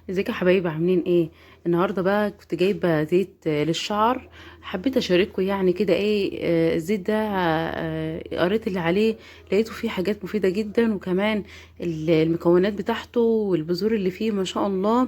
ازيكم يا حبايبي، عاملين ايه؟ النهارده بقى كنت جايبه زيت للشعر. حبيت اشارككم يعني كده ايه. الزيت ده قريت اللي عليه، لقيته فيه حاجات مفيده جدا، وكمان المكونات بتاعته والبذور اللي فيه ما شاء الله.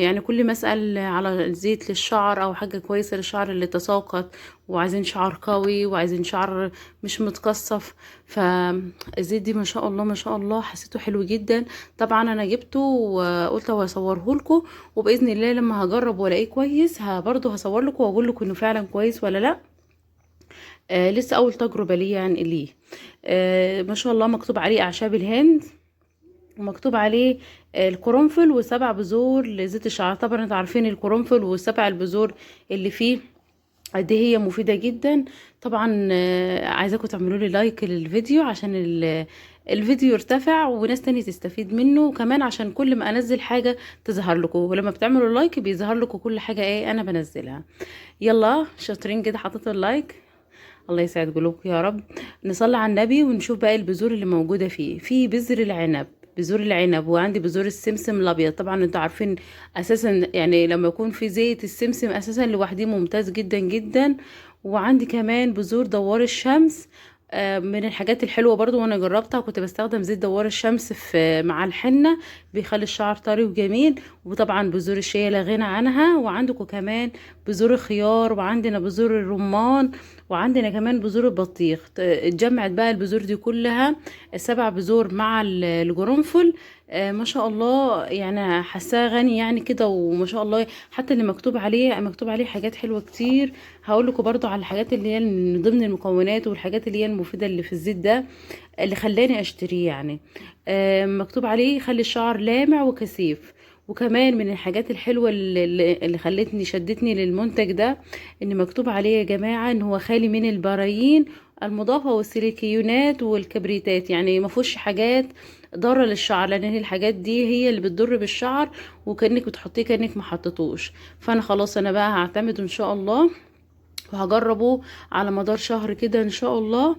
يعني كل ما اسال على زيت للشعر او حاجه كويسه للشعر اللي تساقط، وعايزين شعر قوي وعايزين شعر مش متقصف، فالزيت دي ما شاء الله ما شاء الله حسيته حلو جدا. طبعا انا جبته وقلت هصوره لكم، وباذن الله لما هجرب والاقيه كويس برضه هصور لكم واقول لكم انه فعلا كويس ولا لا. لسه اول تجربه ليا يعني ليه. ما شاء الله مكتوب عليه اعشاب الهند، ومكتوب عليه القرنفل وسبع بذور لزيت الشعر. طبعا انتوا عارفين القرنفل والسبع البذور اللي فيه قد إيه هي مفيدة جدا. طبعا عايزاكم تعملوا لي لايك للفيديو عشان الفيديو يرتفع وناس تاني تستفيد منه، وكمان عشان كل ما انزل حاجة تظهر لكم، ولما بتعملوا لايك بيظهر لكم كل حاجة ايه انا بنزلها. يلا شاطرين كده، حطيتوا اللايك، الله يسعد قلوبكم يا رب. نصلي على النبي ونشوف بقى البذور اللي موجودة فيه. في بذر العنب، بذور العنب، وعندي بذور السمسم الابيض. طبعا انتوا عارفين اساسا يعني لما يكون في زيت السمسم اساسا لوحده ممتاز جدا جدا. وعندي كمان بذور دوار الشمس، من الحاجات الحلوه برضو، وانا جربتها كنت بستخدم زيت دوار الشمس في مع الحنه، بيخلي الشعر طري وجميل. وطبعا بذور الشيا لا غنى عنها. وعندكم كمان بذور الخيار، وعندنا بذور الرمان، وعندنا كمان بذور البطيخ. اتجمعت بقى البذور دي كلها، السبع بذور مع الجرنفل. ما شاء الله يعني حاساه غني يعني كده، وما شاء الله حتى اللي مكتوب عليه حاجات حلوه كتير. هقول لكم برضو على الحاجات اللي هي من ضمن المكونات والحاجات اللي هي المفيده اللي في الزيت ده، اللي خلاني اشتريه يعني. مكتوب عليه يخلي الشعر لامع وكثيف. وكمان من الحاجات الحلوة اللي خلتني شدتني للمنتج ده، ان مكتوب عليه يا جماعة ان هو خالي من البرايين المضافة والسيليكيونات والكبريتات، يعني ما فيهوش حاجات ضارة للشعر، لان هي الحاجات دي هي اللي بتضر بالشعر، وكأنك بتحطيه كأنك ما حطيتوش. فانا خلاص انا بقى هعتمد ان شاء الله، وهجربه على مدار شهر كده ان شاء الله.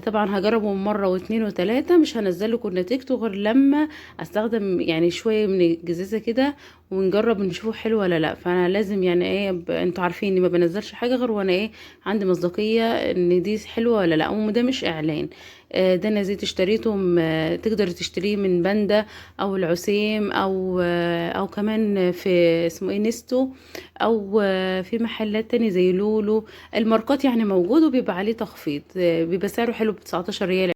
طبعا هجربه مرة واتنين وتلاتة، مش هنزل لكم نتيجته غير لما استخدم يعني شوية من الجزازة كده، ونجرب نشوفه حلو ولا لا. فانا لازم يعني ايه، انتوا عارفين اني ما بنزلش حاجة غير وانا ايه عندي مصداقية ان دي حلوة ولا لا، وده مش اعلان. ده انا زيت اشتريته تقدر تشتريه من باندا او العسيم او كمان في اسمه ايه نستو، او في محلات تاني زي لولو. الماركات يعني موجود وبيبقى عليه تخفيض، بيبقى سعره حلو ب 19 ريال.